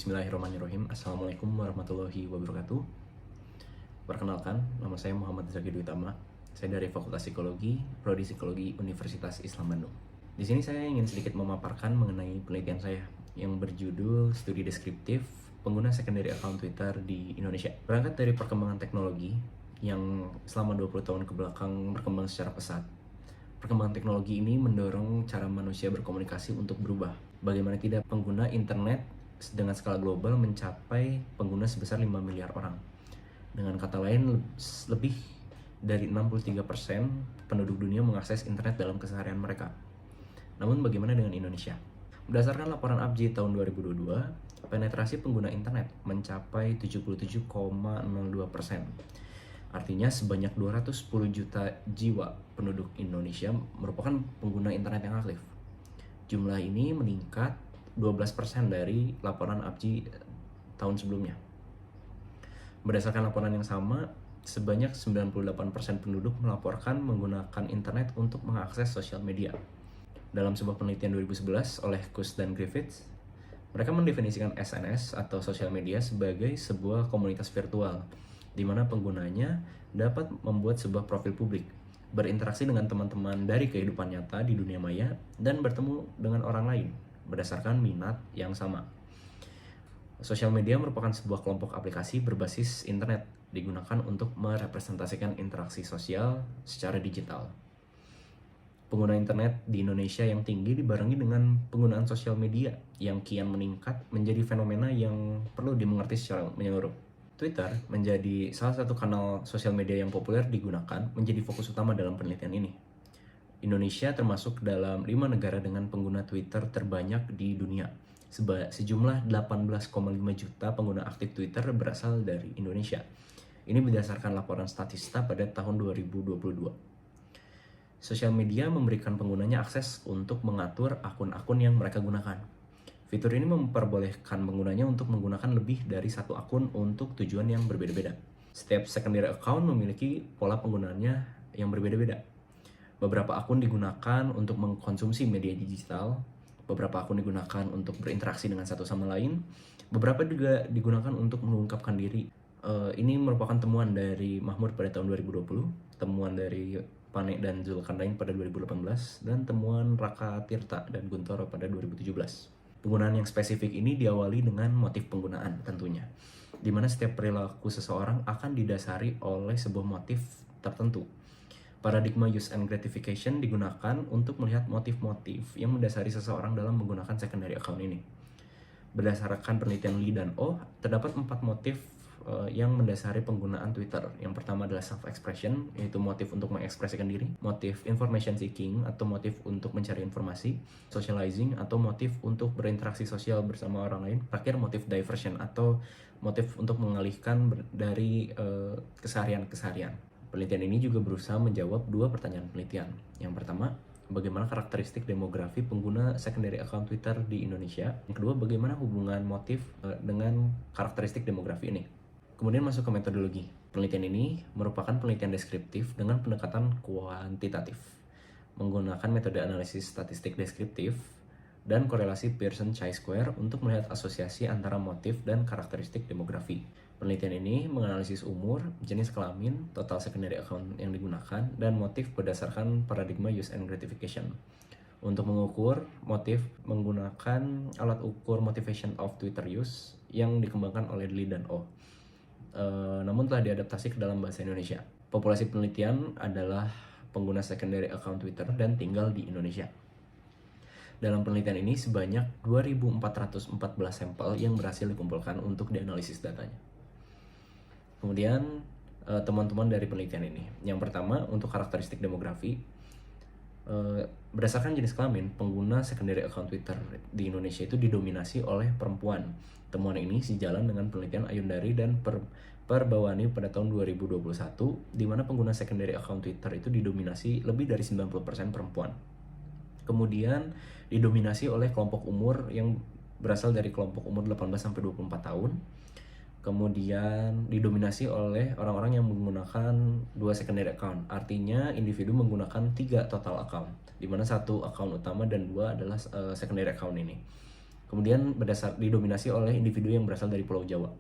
Bismillahirrahmanirrahim. Assalamualaikum warahmatullahi wabarakatuh. Perkenalkan, nama saya Muhammad Zaki Dwi-Tama. Saya dari Fakultas Psikologi, Prodi Psikologi Universitas Islam Bandung. Di sini saya ingin sedikit memaparkan mengenai penelitian saya yang berjudul Studi Deskriptif Pengguna Secondary Account Twitter di Indonesia. Berangkat dari perkembangan teknologi yang selama 20 tahun kebelakang berkembang secara pesat, perkembangan teknologi ini mendorong cara manusia berkomunikasi untuk berubah. Bagaimana tidak, pengguna internet dengan skala global mencapai pengguna sebesar 5 miliar orang. Dengan kata lain, lebih dari 63% penduduk dunia mengakses internet dalam keseharian mereka. Namun bagaimana dengan Indonesia? Berdasarkan laporan ABJI tahun 2022, penetrasi pengguna internet mencapai 77,02%. Artinya sebanyak 210 juta jiwa penduduk Indonesia merupakan pengguna internet yang aktif. Jumlah ini meningkat 12% dari laporan ABJI tahun sebelumnya. Berdasarkan laporan yang sama, sebanyak 98% penduduk melaporkan menggunakan internet untuk mengakses sosial media. Dalam sebuah penelitian 2011 oleh Kuss dan Griffiths, mereka mendefinisikan SNS atau sosial media sebagai sebuah komunitas virtual di mana penggunanya dapat membuat sebuah profil publik, berinteraksi dengan teman-teman dari kehidupan nyata di dunia maya, dan bertemu dengan orang lain berdasarkan minat yang sama. Sosial media merupakan sebuah kelompok aplikasi berbasis internet digunakan untuk merepresentasikan interaksi sosial secara digital. Pengguna internet di Indonesia yang tinggi dibarengi dengan penggunaan sosial media yang kian meningkat menjadi fenomena yang perlu dimengerti secara menyeluruh. Twitter menjadi salah satu kanal sosial media yang populer digunakan menjadi fokus utama dalam penelitian ini. Indonesia termasuk dalam 5 negara dengan pengguna Twitter terbanyak di dunia. Sejumlah 18,5 juta pengguna aktif Twitter berasal dari Indonesia. Ini berdasarkan laporan Statista pada tahun 2022. Sosial media memberikan penggunanya akses untuk mengatur akun-akun yang mereka gunakan. Fitur ini memperbolehkan penggunanya untuk menggunakan lebih dari satu akun untuk tujuan yang berbeda-beda. Setiap secondary account memiliki pola penggunaannya yang berbeda-beda. Beberapa akun digunakan untuk mengkonsumsi media digital, beberapa akun digunakan untuk berinteraksi dengan satu sama lain, beberapa juga digunakan untuk mengungkapkan diri. Ini merupakan temuan dari Mahmud pada tahun 2020, temuan dari Pane dan Zulkarnain pada 2018, dan temuan Raka Tirta dan Guntoro pada 2017. Penggunaan yang spesifik ini diawali dengan motif penggunaan tentunya, di mana setiap perilaku seseorang akan didasari oleh sebuah motif tertentu. Paradigma use and gratification digunakan untuk melihat motif-motif yang mendasari seseorang dalam menggunakan secondary account ini. Berdasarkan penelitian Lee dan Oh, terdapat 4 motif yang mendasari penggunaan Twitter. Yang pertama adalah self-expression, yaitu motif untuk mengekspresikan diri, motif information seeking atau motif untuk mencari informasi, socializing atau motif untuk berinteraksi sosial bersama orang lain, terakhir motif diversion atau motif untuk mengalihkan dari keseharian-keseharian. Penelitian ini juga berusaha menjawab 2 pertanyaan penelitian. Yang pertama, bagaimana karakteristik demografi pengguna secondary account Twitter di Indonesia? Yang kedua, bagaimana hubungan motif dengan karakteristik demografi ini? Kemudian masuk ke metodologi. Penelitian ini merupakan penelitian deskriptif dengan pendekatan kuantitatif, menggunakan metode analisis statistik deskriptif dan korelasi Pearson Chi-square untuk melihat asosiasi antara motif dan karakteristik demografi. Penelitian ini menganalisis umur, jenis kelamin, total secondary account yang digunakan, dan motif berdasarkan paradigma use and gratification. Untuk mengukur motif menggunakan alat ukur motivation of Twitter use yang dikembangkan oleh Lee dan Oh. Namun telah diadaptasi ke dalam bahasa Indonesia. Populasi penelitian adalah pengguna secondary account Twitter dan tinggal di Indonesia. Dalam penelitian ini sebanyak 2.414 sampel yang berhasil dikumpulkan untuk dianalisis datanya. Kemudian teman-teman dari penelitian ini. Yang pertama, untuk karakteristik demografi, berdasarkan jenis kelamin, pengguna secondary account Twitter di Indonesia itu didominasi oleh perempuan. Temuan ini sejalan dengan penelitian Ayundari dan Perbawani pada tahun 2021, di mana pengguna secondary account Twitter itu didominasi lebih dari 90% perempuan. Kemudian didominasi oleh kelompok umur yang berasal dari kelompok umur 18-24 tahun. Kemudian didominasi oleh orang-orang yang menggunakan 2 secondary account. Artinya individu menggunakan 3 total account, di mana 1 account utama dan 2 adalah secondary account ini. Kemudian didominasi oleh individu yang berasal dari Pulau Jawa.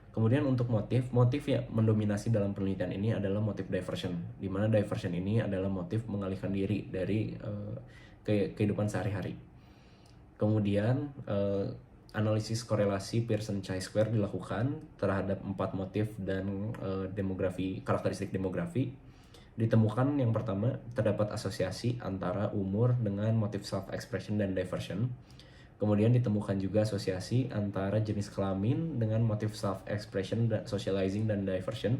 Kemudian untuk motif yang mendominasi dalam penelitian ini adalah motif diversion, di mana diversion ini adalah motif mengalihkan diri dari kehidupan sehari-hari. Kemudian analisis korelasi Pearson chi-square dilakukan terhadap 4 motif dan karakteristik demografi. Ditemukan yang pertama, terdapat asosiasi antara umur dengan motif self-expression dan diversion. Kemudian ditemukan juga asosiasi antara jenis kelamin dengan motif self-expression, socializing, dan diversion.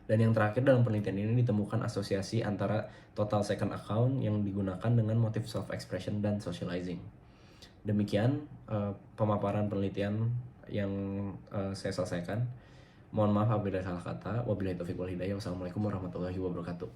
Dan yang terakhir dalam penelitian ini ditemukan asosiasi antara total second account yang digunakan dengan motif self-expression dan socializing. Demikian pemaparan penelitian yang saya selesaikan. Mohon maaf apabila salah kata. Wabillahi taufiq wal hidayah. Wassalamualaikum warahmatullahi wabarakatuh.